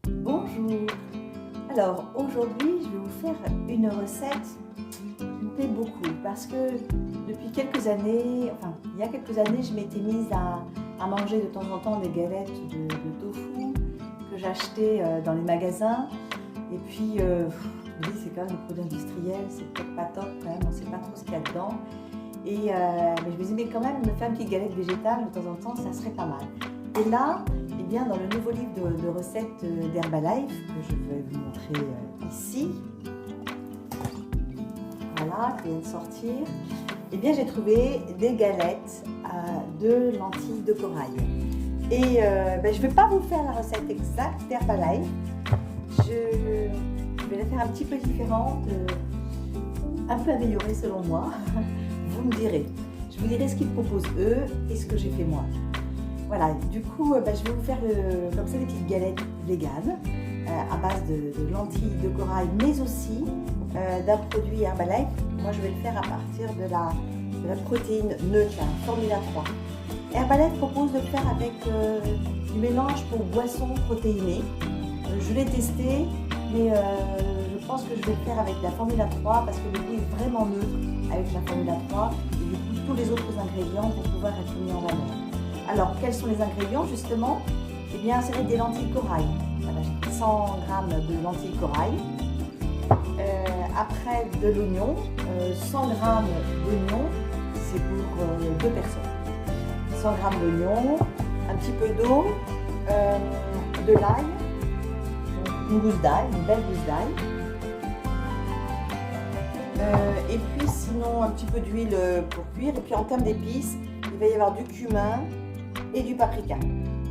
Bonjour. Alors aujourd'hui je vais vous faire une recette qui me plaît beaucoup parce que depuis quelques années, il y a quelques années, je m'étais mise à manger de temps en temps des galettes de tofu que j'achetais dans les magasins. Et puis je me dis c'est quand même des produits industriels, c'est peut-être pas top quand même, on ne sait pas trop ce qu'il y a dedans. Et mais je me disais mais quand même me faire une petite galette végétale de temps en temps ça serait pas mal. Et là, eh bien, dans le nouveau livre de recettes d'Herbalife que je vais vous montrer ici, voilà, qui vient de sortir, eh bien, j'ai trouvé des galettes de lentilles de corail. Et je ne vais pas vous faire la recette exacte d'Herbalife, je vais la faire un petit peu différente, un peu améliorée selon moi. Vous me direz, je vous dirai ce qu'ils proposent eux et ce que j'ai fait moi. Voilà, du coup, je vais vous faire comme ça des petites galettes véganes à base de lentilles de corail, mais aussi d'un produit Herbalife. Moi, je vais le faire à partir de la protéine neutre, la Formula 3. Herbalife propose de le faire avec du mélange pour boissons protéinées. Je l'ai testé, mais je pense que je vais le faire avec la Formula 3 parce que le goût est vraiment neutre avec la Formula 3 et du coup, tous les autres ingrédients vont pouvoir être mis en valeur. Alors, quels sont les ingrédients justement? Eh bien, ça va être des lentilles corail. Voilà, j'ai 100 g de lentilles corail. Après, de l'oignon. 100 g d'oignon, c'est pour 2 personnes. 100 g d'oignon, un petit peu d'eau, de l'ail, une gousse d'ail, une belle gousse d'ail. Et puis, sinon, un petit peu d'huile pour cuire. Et puis, en termes d'épices, il va y avoir du cumin et du paprika.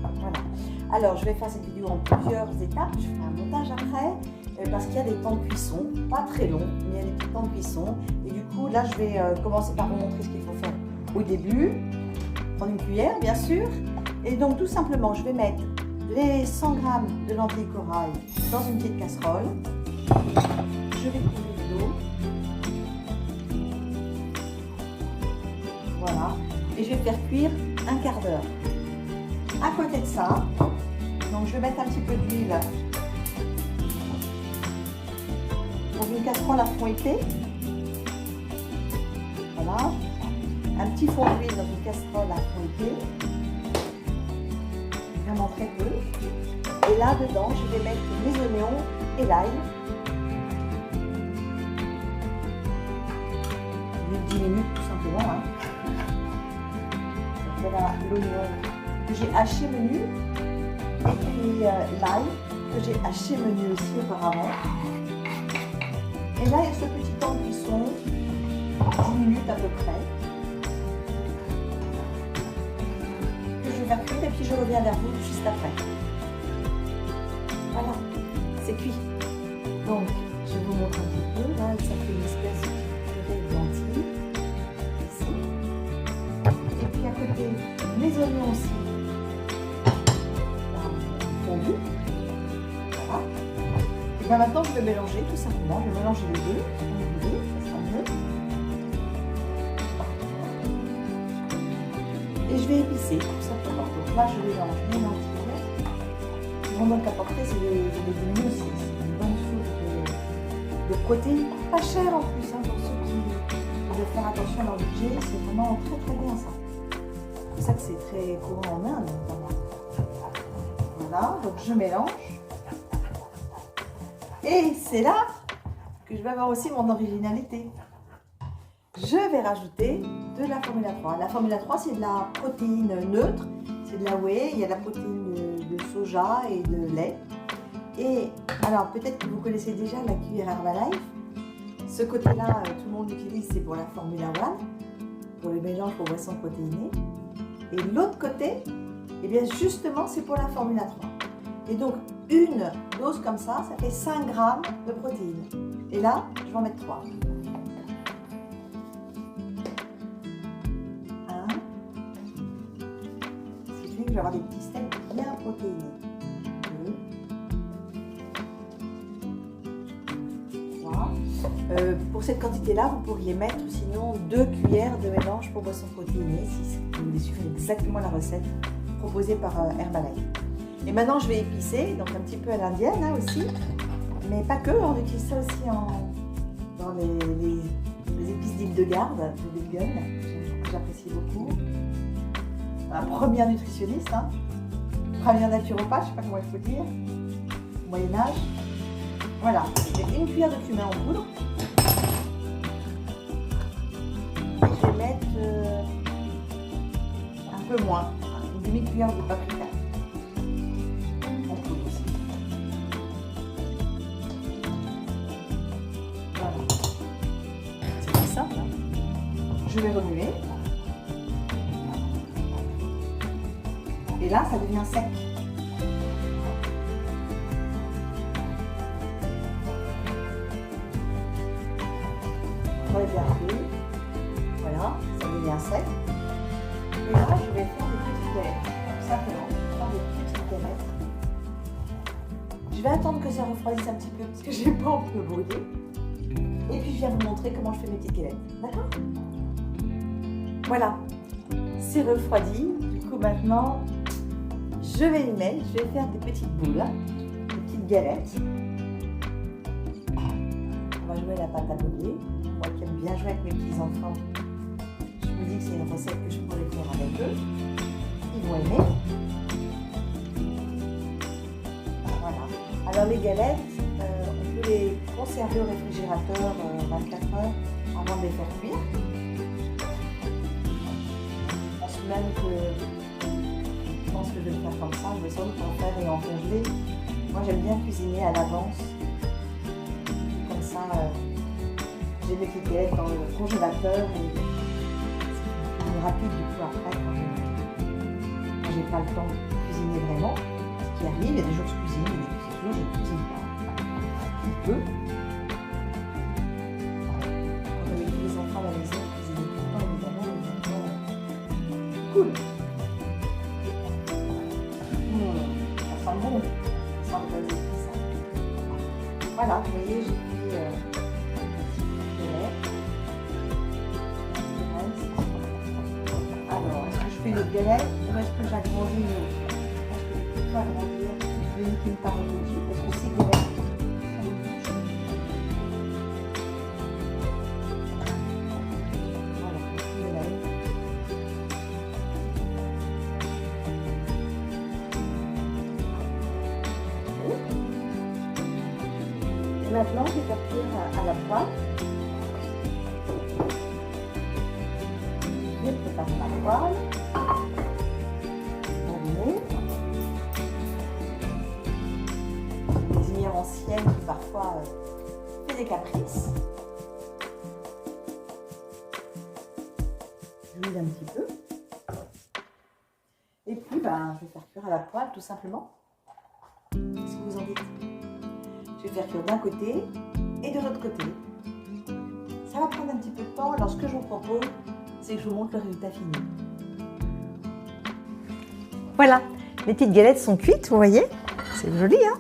Voilà. Alors, je vais faire cette vidéo en plusieurs étapes. Je ferai un montage après parce qu'il y a des temps de cuisson, pas très longs, mais il y a des petits temps de cuisson. Et du coup, là, je vais commencer par vous montrer ce qu'il faut faire au début. Prendre une cuillère, bien sûr. Et donc, tout simplement, je vais mettre les 100 g de lentilles corail dans une petite casserole. Je vais couvrir d'eau. Voilà. Et je vais faire cuire un quart d'heure. À côté de ça, donc je vais mettre un petit peu d'huile dans une casserole à fond épais. Voilà. Un petit fond d'huile dans une casserole à fond épais. Vraiment très peu. Et là dedans, je vais mettre mes oignons et l'ail. 10 minutes tout simplement. Hein. Voilà l'oignon que j'ai haché menu et puis l'ail que j'ai haché menu aussi auparavant. Et là il y a ce petit temps de cuisson, 10 minutes à peu près, que je vais faire cuire et puis je reviens vers vous juste après. Voilà, c'est cuit. Donc je vous montre un petit peu, là ça fait une espèce de purée de lentilles. Et puis à côté, mes oignons aussi fondus. Voilà. Et bien maintenant, je vais mélanger tout simplement. Je vais mélanger les deux. Ça sera mieux. Et je vais épicer tout simplement. Donc là, je mélange mes lentilles. Ce qu'ils vont donc apporter, c'est des légumes aussi. C'est une bonne source de protéines. Pas cher en plus, hein, pour ceux qui veulent faire attention à leur budget. C'est vraiment très très bien ça. C'est pour ça que c'est très courant en Inde, notamment. Voilà, donc je mélange. Et c'est là que je vais avoir aussi mon originalité. Je vais rajouter de la Formula 3. La Formula 3, c'est de la protéine neutre, c'est de la whey, il y a de la protéine de soja et de lait. Et alors, peut-être que vous connaissez déjà la cuillère Herbalife. Ce côté-là, tout le monde l'utilise, c'est pour la Formula 1, pour le mélange pour boissons protéinées. Et l'autre côté, eh bien justement, c'est pour la Formula 3. Et donc, une dose comme ça fait 5 g de protéines. Et là, je vais en mettre 3. 1. Ce qui fait que je vais avoir des petits steaks bien protéinés. 2. 3. Pour cette quantité-là, vous pourriez mettre sinon 2 cuillères de mélange pour boissons protéinées si vous voulez suivre exactement la recette proposée par Herbalife. Et maintenant, je vais épicer, donc un petit peu à l'indienne hein, aussi. Mais pas que, on utilise ça aussi dans les épices d'île de Garde, de Bilgun, que j'apprécie beaucoup. Première nutritionniste, hein. Première naturopathe, je ne sais pas comment il faut dire, au Moyen-Âge. Voilà, j'ai une cuillère de cumin en poudre. Et je vais mettre un peu moins, une demi-cuillère de paprika. En poudre aussi. Voilà. C'est très simple. Hein. Je vais remuer. Et là, ça devient sec. On va les garder. Voilà, ça devient sec. Et là, je vais faire des petites galettes. Simplement, faire des petites galettes. Je vais attendre que ça refroidisse un petit peu parce que j'ai pas envie de me brûler. Et puis, je viens vous montrer comment je fais mes petites galettes. D'accord? Voilà, c'est refroidi. Du coup, maintenant, je vais y mettre, je vais faire des petites boules, des petites galettes. On va jouer à la pâte à modeler. Moi qui aime bien jouer avec mes petits-enfants, je me dis que c'est une recette que je pourrais faire avec eux. Ils vont aimer. Voilà. Alors les galettes, on peut les conserver au réfrigérateur 24 heures avant de les faire cuire. Je pense même que je vais le faire comme ça, je vais sans doute en faire et en congeler. Moi j'aime bien cuisiner à l'avance. Comme ça, j'ai mes petites galettes dans le congélateur et c'est plus rapide du coup après quand j'ai pas le temps de cuisiner vraiment. Ce qui arrive, il y a des jours que je cuisine, il y a des jours je ne cuisine pas. Un peu. Quand on avait tous les enfants à la maison, je cuisinais tout le temps évidemment. Cool. Ça sent bon, ça sent le épices. Voilà, vous voyez, j'ai pris alors, est-ce que je fais une autre galette ou est-ce que j'agrandis une autre? Je pense que je peux plutôt agrandir. Je vais mettre une parodie parce que c'est galette. Voilà, une galette. Et maintenant, je vais faire cuire à la poêle. Je vais préparer ma poêle. Une cuisinière ancienne qui parfois fait des caprices. J'huile un petit peu. Et puis, je vais faire cuire à la poêle tout simplement. Qu'est-ce que vous en dites? Je vais faire cuire d'un côté et de l'autre côté. Ça va prendre un petit peu de temps. Alors, ce que je vous propose, c'est que je vous montre le résultat fini. Voilà, les petites galettes sont cuites, vous voyez. C'est joli, hein?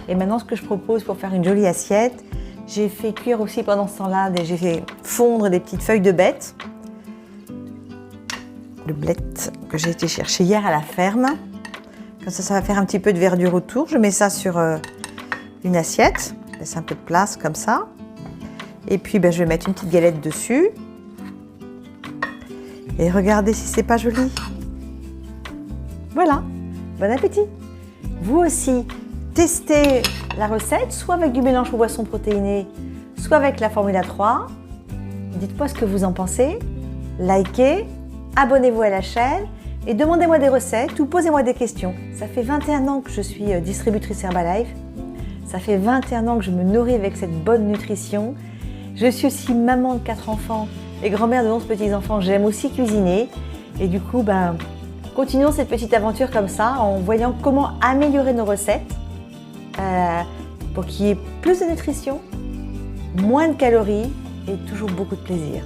Et maintenant, ce que je propose pour faire une jolie assiette, j'ai fait cuire aussi pendant ce temps-là, j'ai fait fondre des petites feuilles de bête. Le blette que j'ai été chercher hier à la ferme. Comme ça va faire un petit peu de verdure autour. Je mets ça sur une assiette. Je laisse un peu de place comme ça. Et puis, je vais mettre une petite galette dessus. Et regardez si c'est pas joli. Voilà. Bon appétit. Vous aussi, testez la recette, soit avec du mélange aux boissons protéinées, soit avec la Formula 3. Dites-moi ce que vous en pensez. Likez, abonnez-vous à la chaîne et demandez-moi des recettes ou posez-moi des questions. Ça fait 21 ans que je suis distributrice Herbalife. Ça fait 21 ans que je me nourris avec cette bonne nutrition. Je suis aussi maman de 4 enfants et grand-mère de 11 petits-enfants. J'aime aussi cuisiner. Et du coup, continuons cette petite aventure comme ça en voyant comment améliorer nos recettes pour qu'il y ait plus de nutrition, moins de calories et toujours beaucoup de plaisir.